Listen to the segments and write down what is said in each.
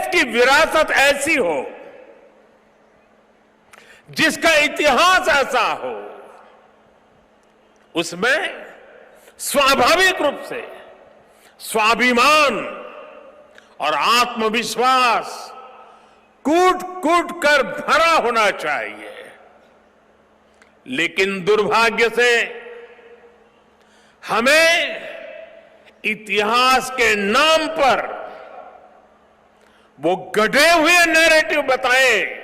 देश की विरासत ऐसी हो, जिसका इतिहास ऐसा हो, उसमें स्वाभाविक रूप से स्वाभिमान और आत्मविश्वास कूट कूट कर भरा होना चाहिए। लेकिन दुर्भाग्य से हमें इतिहास के नाम पर वो गढ़े हुए नैरेटिव बताए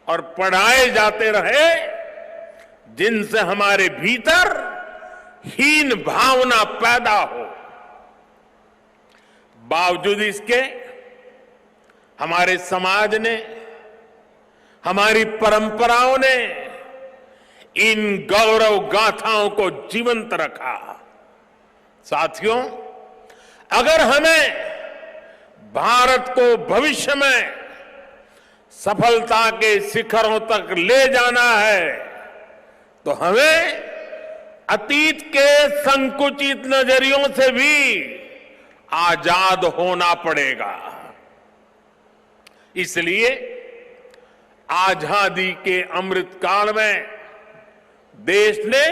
और पढ़ाए जाते रहे, जिनसे हमारे भीतर हीन भावना पैदा हो। बावजूद इसके हमारे समाज ने, हमारी परंपराओं ने इन गौरव गाथाओं को जीवंत रखा। साथियों, अगर हमें भारत को भविष्य में सफलता के शिखरों तक ले जाना है, तो हमें अतीत के संकुचित नजरियों से भी आजाद होना पड़ेगा। इसलिए आजादी के अमृत काल में देश ने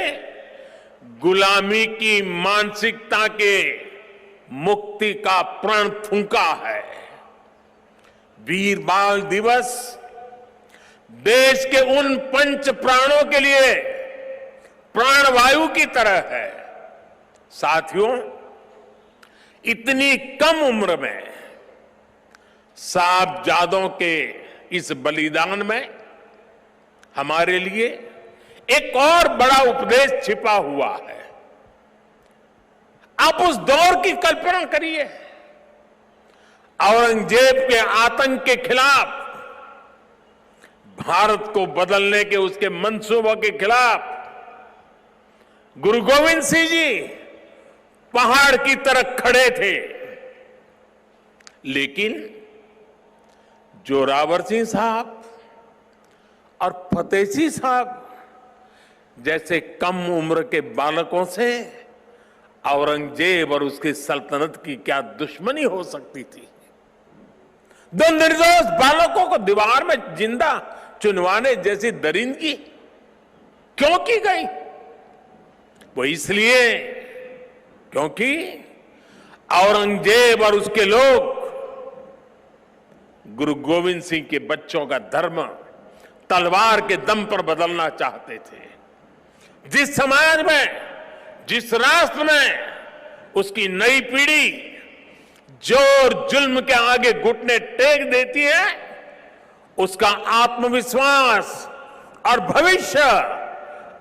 गुलामी की मानसिकता के मुक्ति का प्रण फूंका है। वीर बाल दिवस देश के उन पंच प्राणों के लिए प्राणवायु की तरह है। साथियों, इतनी कम उम्र में साहबजादों के इस बलिदान में हमारे लिए एक और बड़ा उपदेश छिपा हुआ है। आप उस दौर की कल्पना करिए, औरंगजेब के आतंक के खिलाफ, भारत को बदलने के उसके मंसूबों के खिलाफ गुरु गोविंद सिंह जी पहाड़ की तरह खड़े थे। लेकिन जोरावर सिंह साहब और फतेह सिंह साहब जैसे कम उम्र के बालकों से औरंगजेब और उसकी सल्तनत की क्या दुश्मनी हो सकती थी। दो निर्दोष बालकों को दीवार में जिंदा चुनवाने जैसी दरिंदगी क्यों की गई? वो इसलिए क्योंकि औरंगजेब और उसके लोग गुरु गोविंद सिंह के बच्चों का धर्म तलवार के दम पर बदलना चाहते थे। जिस समाज में, जिस राष्ट्र में उसकी नई पीढ़ी जोर जुल्म के आगे घुटने टेक देती है, उसका आत्मविश्वास और भविष्य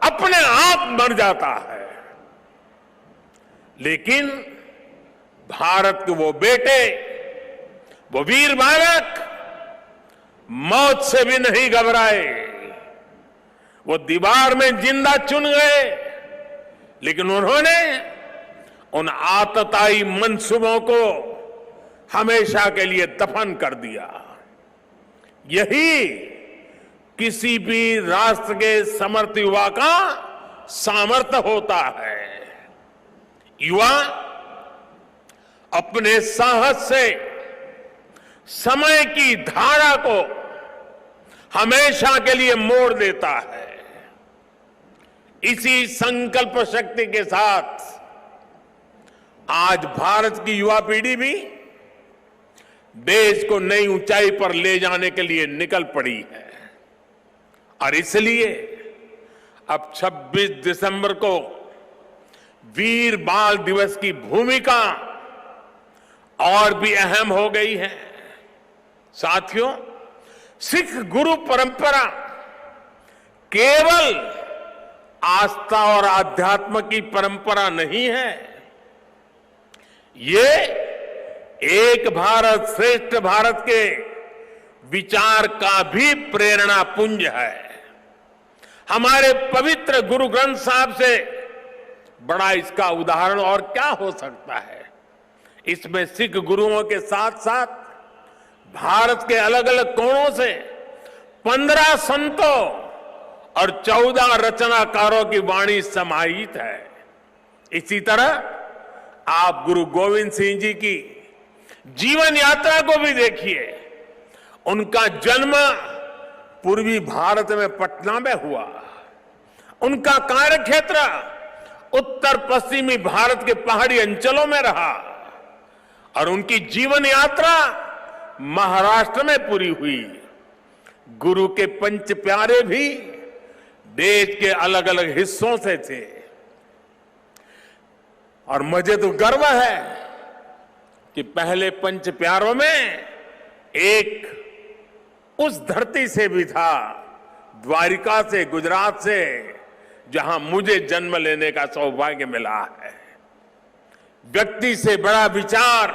अपने आप मर जाता है। लेकिन भारत के वो बेटे, वो वीर बालक मौत से भी नहीं घबराए। वो दीवार में जिंदा चुन गए, लेकिन उन्होंने उन आतताई मंसूबों को हमेशा के लिए दफन कर दिया। यही किसी भी राष्ट्र के समर्थ युवा का सामर्थ्य होता है। युवा अपने साहस से समय की धारा को हमेशा के लिए मोड़ देता है। इसी संकल्प शक्ति के साथ आज भारत की युवा पीढ़ी भी देश को नई ऊंचाई पर ले जाने के लिए निकल पड़ी है। और इसलिए अब 26 दिसंबर को वीर बाल दिवस की भूमिका और भी अहम हो गई है। साथियों, सिख गुरु परंपरा केवल आस्था और आध्यात्म की परंपरा नहीं है, ये एक भारत श्रेष्ठ भारत के विचार का भी प्रेरणा पुंज है। हमारे पवित्र गुरु ग्रंथ साहब से बड़ा इसका उदाहरण और क्या हो सकता है। इसमें सिख गुरुओं के साथ साथ भारत के अलग अलग कोणों से 15 संतों और 14 रचनाकारों की वाणी समाहित है। इसी तरह आप गुरु गोविंद सिंह जी की जीवन यात्रा को भी देखिए। उनका जन्म पूर्वी भारत में पटना में हुआ। उनका कार्यक्षेत्र उत्तर पश्चिमी भारत के पहाड़ी अंचलों में रहा और उनकी जीवन यात्रा महाराष्ट्र में पूरी हुई। गुरु के पंच प्यारे भी देश के अलग अलग हिस्सों से थे और मुझे तो गर्व है कि पहले पंच प्यारों में एक उस धरती से भी था, द्वारिका से, गुजरात से, जहां मुझे जन्म लेने का सौभाग्य मिला है। व्यक्ति से बड़ा विचार,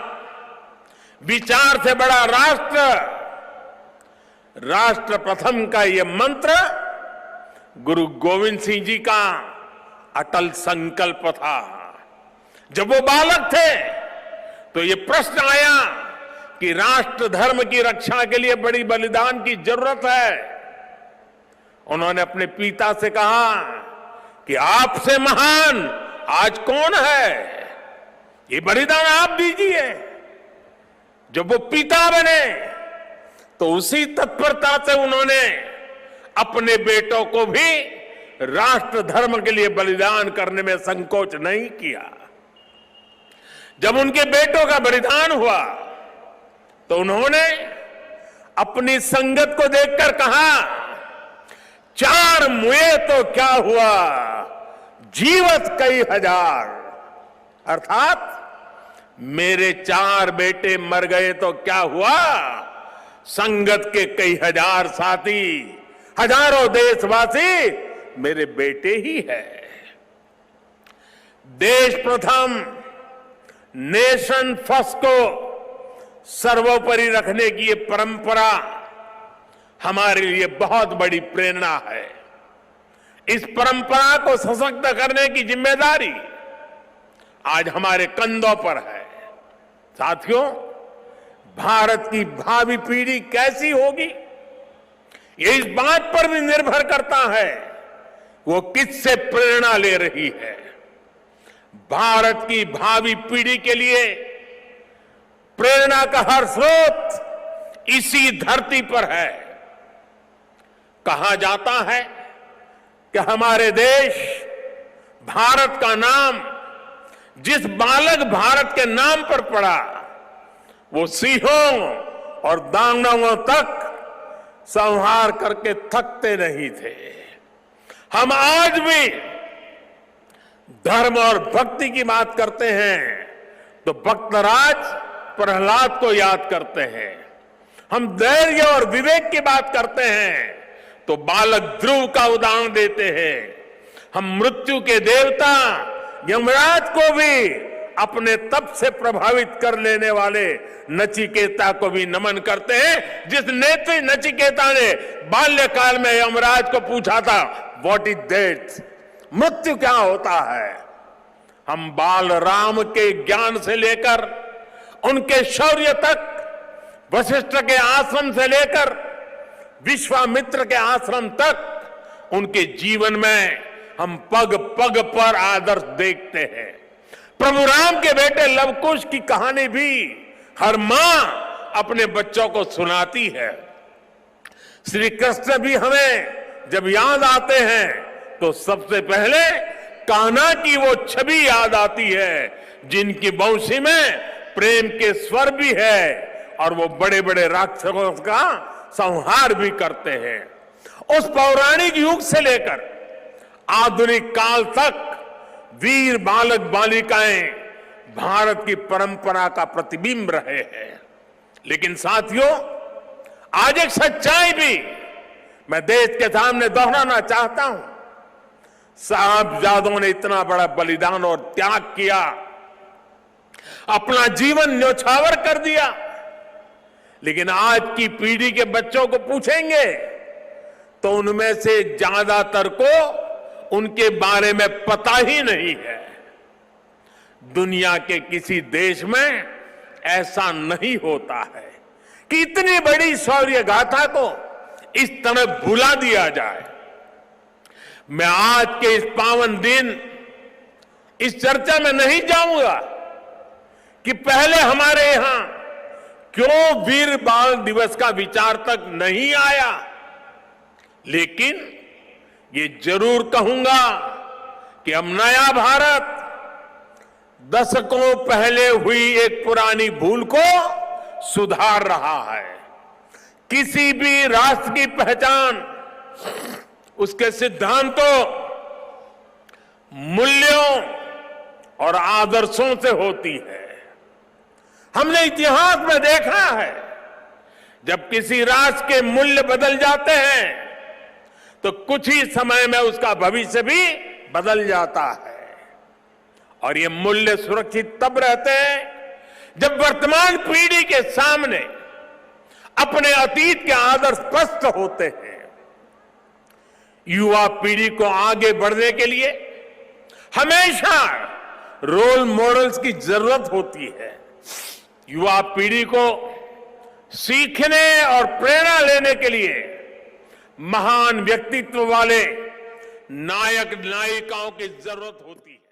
विचार से बड़ा राष्ट्र, राष्ट्र प्रथम का यह मंत्र गुरु गोविंद सिंह जी का अटल संकल्प था। जब वो बालक थे तो ये प्रश्न आया कि राष्ट्र धर्म की रक्षा के लिए बड़ी बलिदान की जरूरत है। उन्होंने अपने पिता से कहा कि आपसे महान आज कौन है, ये बलिदान आप दीजिए। जब वो पिता बने तो उसी तत्परता से उन्होंने अपने बेटों को भी राष्ट्र धर्म के लिए बलिदान करने में संकोच नहीं किया। जब उनके बेटों का बलिदान हुआ तो उन्होंने अपनी संगत को देखकर कहा, चार मुए तो क्या हुआ, जीवत कई हजार। अर्थात मेरे चार बेटे मर गए तो क्या हुआ, संगत के कई हजार साथी, हजारों देशवासी मेरे बेटे ही है। देश प्रथम, नेशन फर्स्ट को सर्वोपरि रखने की ये परंपरा हमारे लिए बहुत बड़ी प्रेरणा है। इस परंपरा को सशक्त करने की जिम्मेदारी आज हमारे कंधों पर है। साथियों, भारत की भावी पीढ़ी कैसी होगी, ये इस बात पर भी निर्भर करता है वो किससे प्रेरणा ले रही है। भारत की भावी पीढ़ी के लिए प्रेरणा का हर स्रोत इसी धरती पर है। कहा जाता है कि हमारे देश भारत का नाम जिस बालक भारत के नाम पर पड़ा वो सिंहों और दानवों तक संहार करके थकते नहीं थे। हम आज भी धर्म और भक्ति की बात करते हैं तो भक्तराज प्रहलाद को याद करते हैं। हम धैर्य और विवेक की बात करते हैं तो बालक ध्रुव का उदाहरण देते हैं। हम मृत्यु के देवता यमराज को भी अपने तप से प्रभावित कर लेने वाले नचिकेता को भी नमन करते हैं, जिस नेत्री नचिकेता ने बाल्यकाल में यमराज को पूछा था, व्हाट इज डेथ, मृत्यु क्या होता है। हम बाल राम के ज्ञान से लेकर उनके शौर्य तक, वशिष्ठ के आश्रम से लेकर विश्वामित्र के आश्रम तक, उनके जीवन में हम पग पग पर आदर्श देखते हैं। प्रभु राम के बेटे लवकुश की कहानी भी हर मां अपने बच्चों को सुनाती है। श्री कृष्ण भी हमें जब याद आते हैं तो सबसे पहले कान्हा की वो छवि याद आती है जिनकी बंशी में प्रेम के स्वर भी है और वो बड़े बड़े राक्षसों का संहार भी करते हैं। उस पौराणिक युग से लेकर आधुनिक काल तक वीर बालक बालिकाएं भारत की परंपरा का प्रतिबिंब रहे हैं। लेकिन साथियों, आज एक सच्चाई भी मैं देश के सामने दोहराना चाहता हूं। साहबजादों ने इतना बड़ा बलिदान और त्याग किया, अपना जीवन न्यौछावर कर दिया, लेकिन आज की पीढ़ी के बच्चों को पूछेंगे तो उनमें से ज्यादातर को उनके बारे में पता ही नहीं है। दुनिया के किसी देश में ऐसा नहीं होता है कि इतनी बड़ी शौर्य गाथा को इस तरह भुला दिया जाए। मैं आज के इस पावन दिन इस चर्चा में नहीं जाऊंगा कि पहले हमारे यहां क्यों वीर बाल दिवस का विचार तक नहीं आया, लेकिन ये जरूर कहूंगा कि अब नया भारत दशकों पहले हुई एक पुरानी भूल को सुधार रहा है। किसी भी राष्ट्र की पहचान उसके सिद्धांतों, मूल्यों और आदर्शों से होती है। हमने इतिहास में देखा है, जब किसी राष्ट्र के मूल्य बदल जाते हैं तो कुछ ही समय में उसका भविष्य भी बदल जाता है। और ये मूल्य सुरक्षित तब रहते हैं जब वर्तमान पीढ़ी के सामने अपने अतीत के आदर्श स्पष्ट होते हैं। युवा पीढ़ी को आगे बढ़ने के लिए हमेशा रोल मॉडल्स की जरूरत होती है। युवा पीढ़ी को सीखने और प्रेरणा लेने के लिए महान व्यक्तित्व वाले नायक नायिकाओं की जरूरत होती है।